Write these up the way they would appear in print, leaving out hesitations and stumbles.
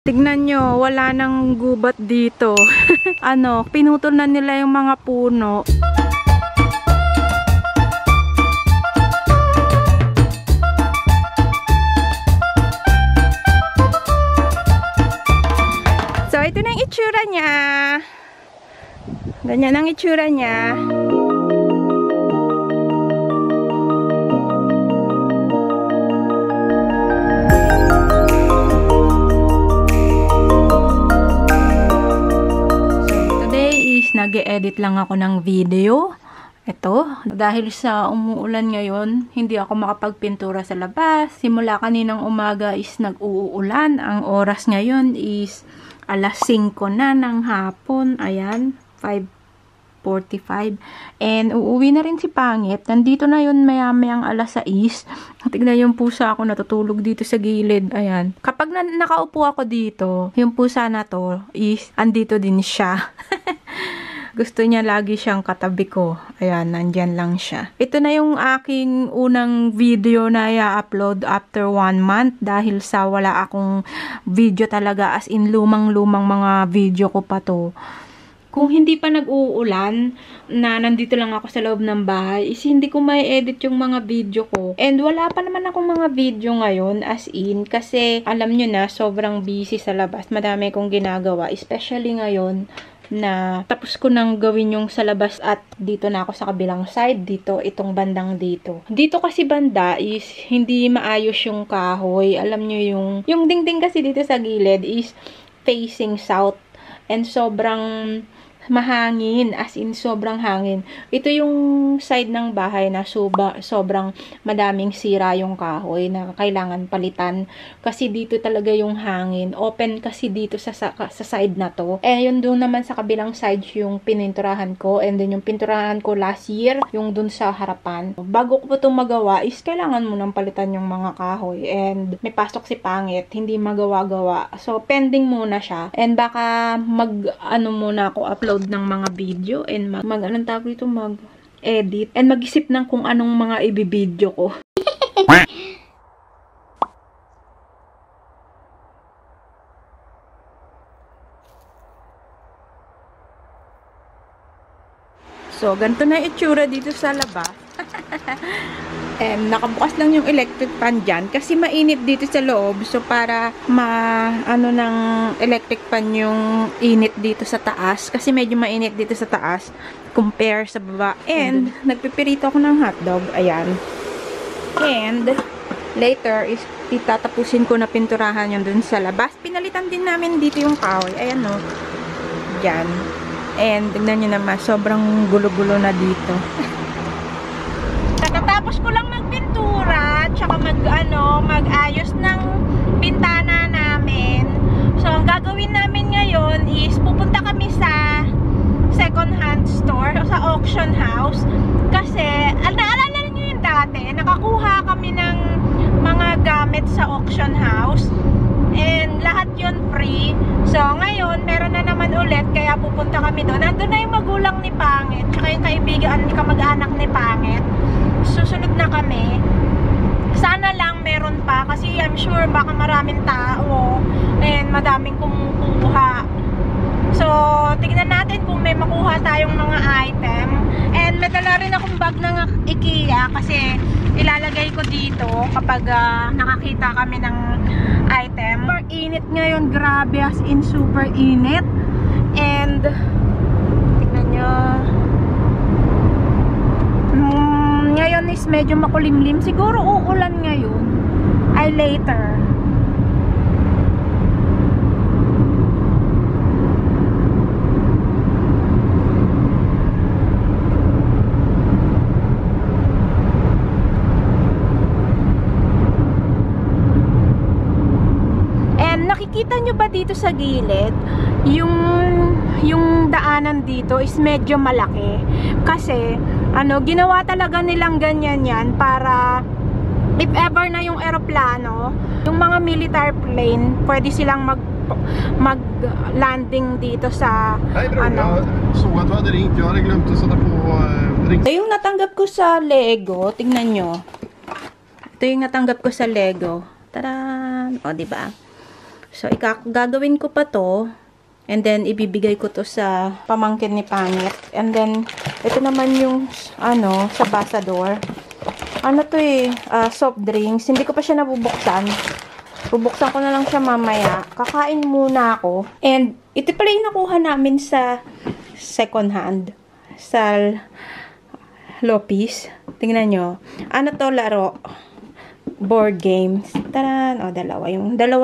Tignan nyo, wala nang gubat dito. Pinutol na nila yung mga puno. So, ito na yung itsura niya. Ganyan ang itsura niya. Nag-e-edit lang ako ng video. Ito, dahil sa umuulan ngayon, hindi ako makapagpintura sa labas. Simula kaninang umaga is nag-uulan. Ang oras ngayon is alas 5 na ng hapon. Ayan, 5:45. And uuwi na rin si Pangit. Nandito na yun maya-mayang alas 6. Tignan yung pusa ako natutulog dito sa gilid. Ayan. Kapag nakaupo ako dito, yung pusa na to is andito din siya. Gusto niya lagi siyang katabi ko. Ayan, nandyan lang siya. Ito na yung aking unang video na i-upload after 1 month dahil sa wala akong video talaga, as in lumang-lumang mga video ko pa to. Kung hindi pa nag-uulan na nandito lang ako sa loob ng bahay, is hindi ko may edit yung mga video ko. And wala pa naman akong mga video ngayon, as in, kasi alam nyo na, sobrang busy sa labas. Madami kong ginagawa, especially ngayon na tapos ko nang gawin yung sa labas at dito na ako sa kabilang side, dito, itong bandang dito. Dito kasi banda is hindi maayos yung kahoy. Alam nyo yung dingding kasi dito sa gilid is facing south and sobrang mahangin, as in sobrang hangin. Ito yung side ng bahay na sobrang madaming sira yung kahoy na kailangan palitan kasi dito talaga yung hangin. Open kasi dito sa side na to. Eh, yun doon naman sa kabilang side yung pininturahan ko, and then yung pinturahan ko last year, yung dun sa harapan. Bago ko po itong magawa is kailangan mo nang palitan yung mga kahoy, and may pasok si Pangit, hindi magawa-gawa. So, pending muna siya, and baka muna ako upload ng mga video and mag-edit and mag-isip ng kung anong mga ibibideo ko. So, ganito na itsura dito sa labas. And nakabukas lang yung electric fan dyan kasi mainit dito sa loob. So, para ng electric fan yung init dito sa taas. Kasi medyo mainit dito sa taas compare sa baba. And nagpipirito ako ng hotdog. Ayan. And later is tatapusin ko na pinturahan yung dun sa labas. Pinalitan din namin dito yung kahoy. Ayan o. Dyan. And tignan nyo naman, sobrang gulo-gulo na dito. Tapos ko lang magpintura, tsaka mag-ayos ng bintana namin. So, ang gagawin namin ngayon is pupunta kami sa second-hand store o sa auction house. Kasi, naalala nyo yung dati, nakakuha kami ng mga gamit sa auction house. And lahat yun free. So, ngayon, meron na naman ulit, kaya pupunta kami doon. Nandun na yung magulang ni Pangit, tsaka yung kaibigan, kamag-anak ni Pangit. Susunod na kami. Sana lang meron pa kasi I'm sure baka maraming tao and madaming kumukuha. So, tignan natin kung may makuha tayong mga item. And may dala rin akong bag ng IKEA kasi ilalagay ko dito kapag nakakita kami ng item. Super init ngayon, grabe, as in super init. And tignan nyo, ngayon is medyo makulimlim. Siguro uulan ngayon. Ay later. And nakikita nyo ba dito sa gilid? Yung daanan dito is medyo malaki. Kasi ginawa talaga nilang ganyan yan para if ever na yung eroplano, yung mga military plane, pwede silang mag-landing dito sa yung natanggap ko sa Lego, tingnan nyo. Ito yung natanggap ko sa Lego. Tada! O, diba? So, gagawin ko pa to. And then, ibibigay ko to sa pamangkin ni Pangit. And then, ito naman yung, sa basador. Ano to soft drinks. Hindi ko pa siya nabubuksan. Bubuksan ko na lang siya mamaya. Kakain muna ako. And, ito pala yung nakuha namin sa second hand. Sa Lopis. Tingnan nyo. Ano to, laro? Board games. Taran! O, dalawa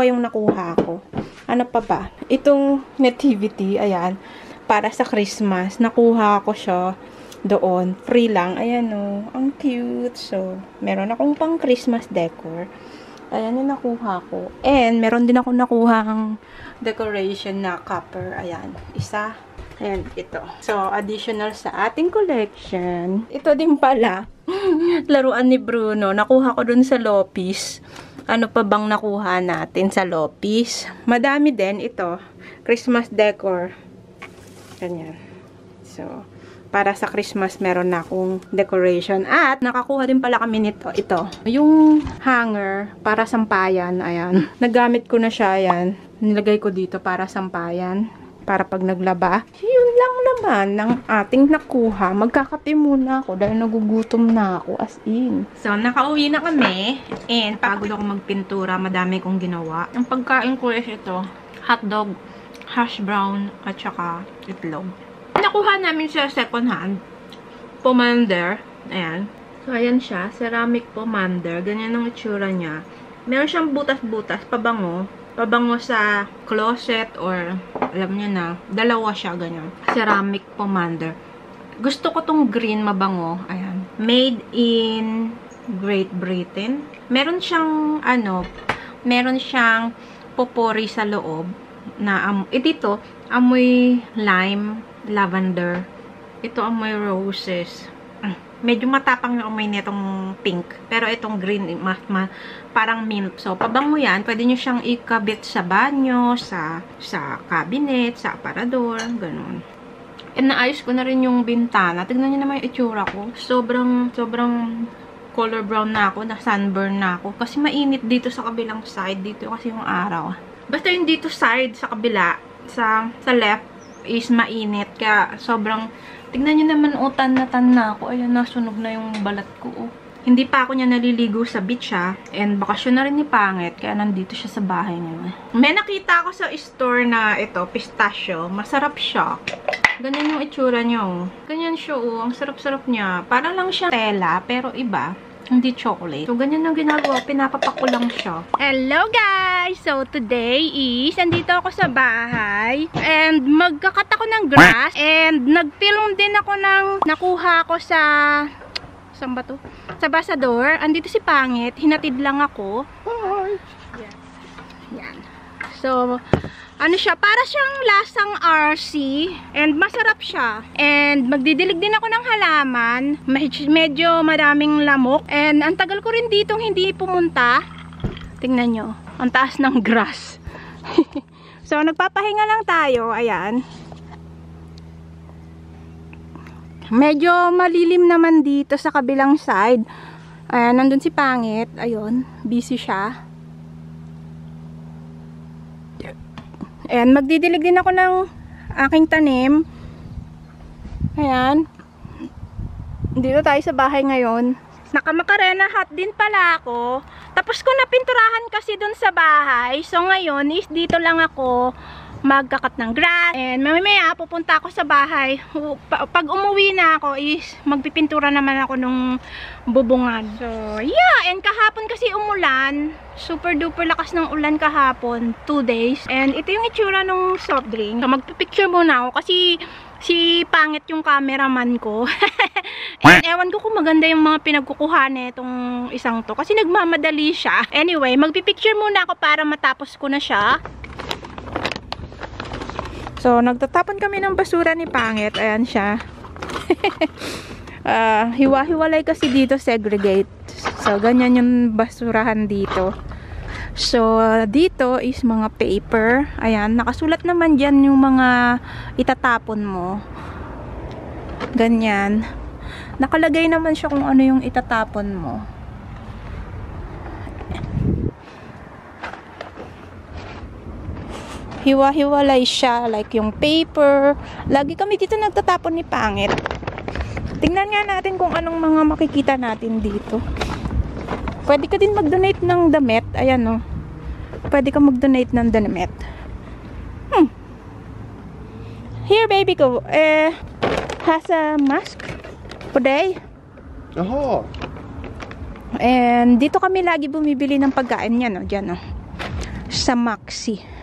yung nakuha ko. Ano pa ba? Itong nativity, ayan, para sa Christmas. Nakuha ko siya doon. Free lang. Ayan ang cute. So, meron akong pang Christmas decor. Ayan yung nakuha ko. And, meron din ako nakuha ang decoration na copper. Ayan. Isa. Ayan, ito. So, additional sa ating collection. Ito din pala. Laruan ni Bruno. Nakuha ko dun sa Lopis. Ano pa bang nakuha natin sa Lopis? Madami din ito. Christmas decor. Ganyan. So, para sa Christmas, meron na akong decoration. At, nakakuha din pala kami nito. Ito. Yung hanger para sampayan. Ayan. Nagamit ko na siya. Ayan. Nilagay ko dito para sampayan. Para pag naglaba. Yun lang naman ng ating nakuha. Magkakape muna ako dahil nagugutom na ako as in. So, nakauwi na kami. And, pagod ako magpintura. Madami kong ginawa. Ang pagkain ko is ito. Hotdog, hash brown, at saka itlog. Nakuha namin siya second hand. Pomander. Ayan. So, ayan siya. Ceramic pomander. Ganyan ang itsura niya. Meron siyang butas-butas. Pabango. Pabango sa closet or alam niyo na, dalawa siya ganyan. Ceramic pomander. Gusto ko tong green mabango. Ayan. Made in Great Britain. Meron siyang meron siyang popori sa loob na dito amoy lime, lavender. Ito amoy roses. Medyo matapang yung amoy nitong pink. Pero itong green, parang mint. So, pabango yan. Pwede nyo siyang ikabit sa banyo, sa cabinet, sa aparador, ganun. And naayos ko na rin yung bintana. Tignan nyo naman yung itsura ko. Sobrang color brown na ako, na sunburn na ako. Kasi mainit dito sa kabilang side. Dito kasi yung araw. Basta yung dito side, sa kabila, sa left, is mainit. Kaya sobrang tignan nyo naman, tan na ako. Ayan, nasunog na yung balat ko. Hindi pa ako niya naliligo sa beach, And bakasyon na rin ni Pangit. Kaya nandito siya sa bahay niya. May nakita ako sa store na ito, pistachio. Masarap siya. Ganyan yung itsura niya, Ganyan siya, Ang sarap-sarap niya. Para lang siya tela, pero iba. Hindi chocolate. So, ganyan ang ginagawa. Pinapapak ko lang siya. Hello, guys! So, today is, andito ako sa bahay. And, magkakat ako ng grass. And, nag-film din ako ng, nakuha ko sa, saan ba to? Sa basador. Andito si Pangit. Hinatid lang ako. Hi! Yan. So, ano siya, para siyang lasang RC and masarap siya. And magdidilig din ako ng halaman. Medyo maraming lamok. And ang tagal ko rin ditong hindi pumunta. Tingnan nyo, ang taas ng grass. So, nagpapahinga lang tayo. Ayan. Medyo malilim naman dito sa kabilang side. Ayan, nandun si Pangit. Ayun, busy siya. Ayan, magdidilig din ako ng aking tanim. Ayan. Dito tayo sa bahay ngayon. Nakamakarena hat din pala ako. Tapos ko napinturahan kasi dun sa bahay. So ngayon is dito lang ako magkakat ng grass. And mamaya pupunta ako sa bahay. Pag umuwi na ako is magpipintura naman ako nung bubungan. So yeah, and kahapon kasi umulan. Super duper lakas ng ulan kahapon. 2 days. And ito yung itsura ng soft drink. So magpipicture muna ako kasi si Pangit yung cameraman ko. And ewan ko kung maganda yung mga pinagkukuha nitong isang to. Kasi nagmamadali siya. Anyway, magpipicture muna ako para matapos ko na siya. So, nagtatapon kami ng basura ni Pangit. Ayan siya. Hiwa-hiwalay kasi dito, segregate. So, ganyan yung basurahan dito. So, dito is mga paper. Ayan, nakasulat naman dyan yung mga itatapon mo. Ganyan. Nakalagay naman siya kung ano yung itatapon mo. hiwa-hiwalay siya, like yung paper. Lagi kami dito nagtatapon ni Pangit. Tingnan nga natin kung anong mga makikita natin dito. Pwede ka din mag-donate ng damit. Ayan, oh. Pwede ka mag-donate ng damit. Here, baby ko. Has a mask today. Jaha. And dito kami lagi bumibili ng pagkain niya, no? Diyan, no? Sa Maxi.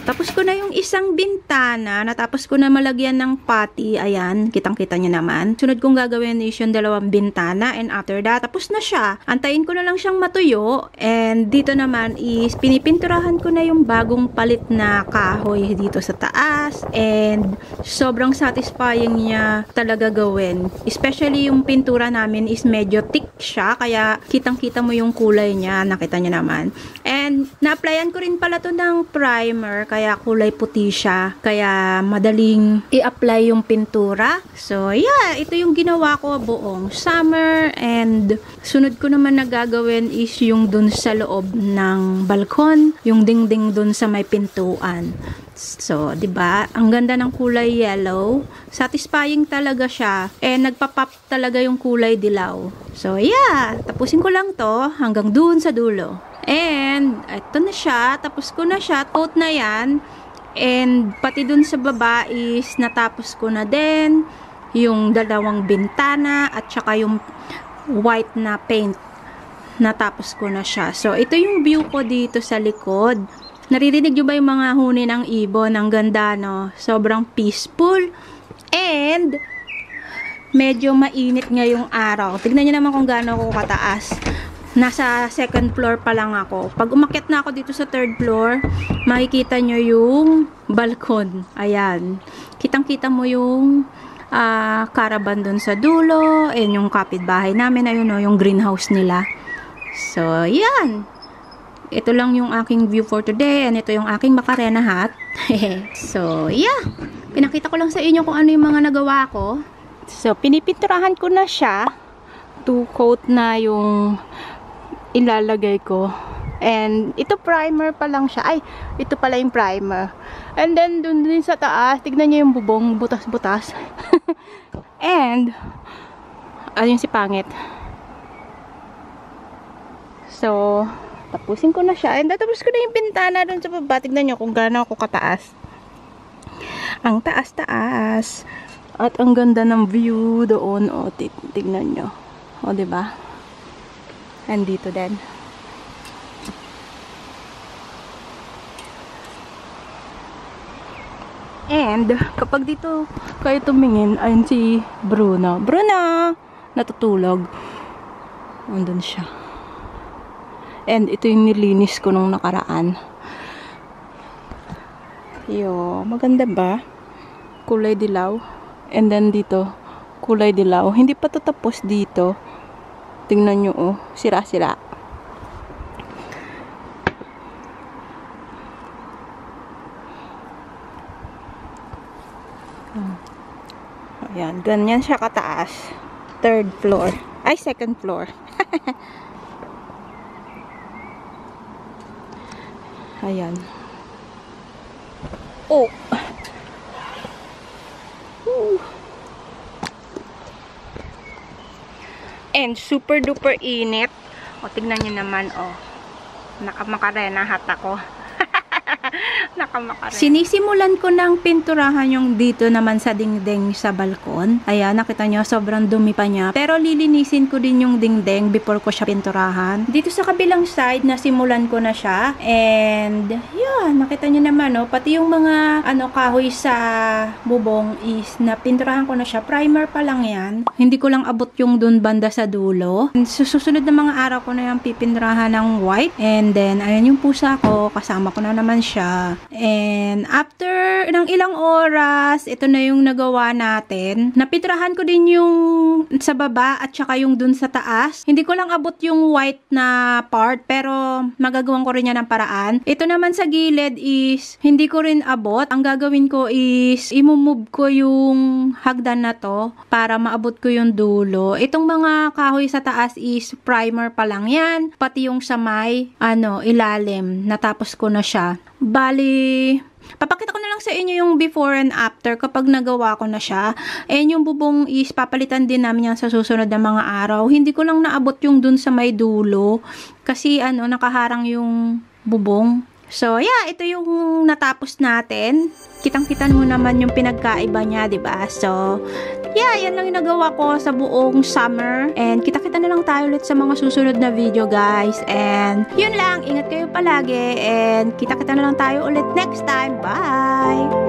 Tapos ko na yung isang bintana, natapos ko na malagyan ng pati, ayan, kitang-kita nyo naman. Sunod kong gagawin is yung dalawang bintana, and after that, tapos na siya. Antayin ko na lang siyang matuyo, and dito naman is pinipinturahan ko na yung bagong palit na kahoy dito sa taas, and sobrang satisfying niya talaga gawin. Especially yung pintura namin is medyo thick siya, kaya kitang-kita mo yung kulay niya, nakita nyo naman. And na-applyan ko rin pala to ng primer, kaya kulay puti siya, kaya madaling i-apply yung pintura. So yeah, ito yung ginawa ko buong summer, and sunod ko naman na gagawin is yung dun sa loob ng balkon, yung dingding dun sa may pintuan. So, 'di ba? Ang ganda ng kulay yellow. Satisfying talaga siya. Nagpa-pop talaga yung kulay dilaw. So, yeah, tapusin ko lang 'to hanggang dun sa dulo. And ito na siya, tapos ko na siya, coat na 'yan. And pati dun sa baba is natapos ko na din yung dalawang bintana at saka yung white na paint. Natapos ko na siya. So, ito yung view ko dito sa likod. Naririnig nyo ba yung mga huni ng ibon? Ang ganda, no? Sobrang peaceful. And, medyo mainit ngayong araw. Tignan nyo naman kung gaano ako kataas. Nasa second floor pa lang ako. Pag umakyat na ako dito sa third floor, makikita nyo yung balkon. Ayan. Kitang-kita mo yung caravan dun sa dulo. And yung kapitbahay namin. Ayun, no, yung greenhouse nila. So, yan. Ito lang yung aking view for today, and ito yung aking Macarena hat. So, yeah. Pinakita ko lang sa inyo kung ano yung mga nagawa ko. So, pinipinturahan ko na siya. 2 coat na yung ilalagay ko. And, ito primer pa lang siya. Ay, ito pala yung primer. And then, dun din sa taas, tignan nyo yung bubong, butas-butas. And, ayun si Pangit. So, tapusin ko na siya. And tapos ko na yung bintana dun sa baba. Tignan nyo kung gaano ako kataas. Ang taas-taas. At ang ganda ng view doon. O, tignan nyo. O, diba? And dito din. And, kapag dito kayo tumingin, ayun si Bruno. Bruno! Natutulog. Andun siya. And ito yung nilinis ko nung nakaraan. Yo, maganda ba? Kulay dilaw. And then dito, kulay dilaw. Hindi pa to tapos dito. Tingnan nyo, oh. Sira-sira. Ayan, ganyan siya kataas. Third floor. Ay, second floor. Ayan. Oh. And super duper init. O, tignan nyo naman, oh. Naka-Macarena hat ako. Naka-Macarena. Sinisimulan ko ng pinturahan yung dito naman sa dingding sa balkon. Ayan, nakita nyo, sobrang dumi pa niya. Pero lilinisin ko din yung dingding before ko siya pinturahan. Dito sa kabilang side, nasimulan ko na siya. And, yun, nakita nyo naman, oh, pati yung mga, kahoy sa bubong is napinturahan ko na siya. Primer pa lang yan. Hindi ko lang abot yung dun banda sa dulo. And, susunod na mga araw ko na yung pipinturahan ng white. And then, ayan yung pusa ko. Kasama ko na naman siya. And after ng ilang oras, ito na yung nagawa natin. Napitrahan ko din yung sa baba at saka yung dun sa taas. Hindi ko lang abot yung white na part, pero magagawan ko rin yan ng paraan. Ito naman sa gilid is hindi ko rin abot. Ang gagawin ko is imumove ko yung hagdan na to para maabot ko yung dulo. Itong mga kahoy sa taas is primer pa lang yan. Pati yung sa may ilalim. Natapos ko na siya. Bali, papakita ko na lang sa inyo yung before and after kapag nagawa ko na siya. And yung bubong is papalitan din namin yan sa susunod na mga araw. Hindi ko lang naabot yung dun sa may dulo kasi nakaharang yung bubong. So, yeah, ito yung natapos natin. Kitang-kitan mo naman yung pinagkaiba niya, 'di ba? So, yeah, yan lang yung nagawa ko sa buong summer. And kita-kita na lang tayo ulit sa mga susunod na video, guys. And yun lang, ingat kayo palagi. And kita-kita na lang tayo ulit next time. Bye!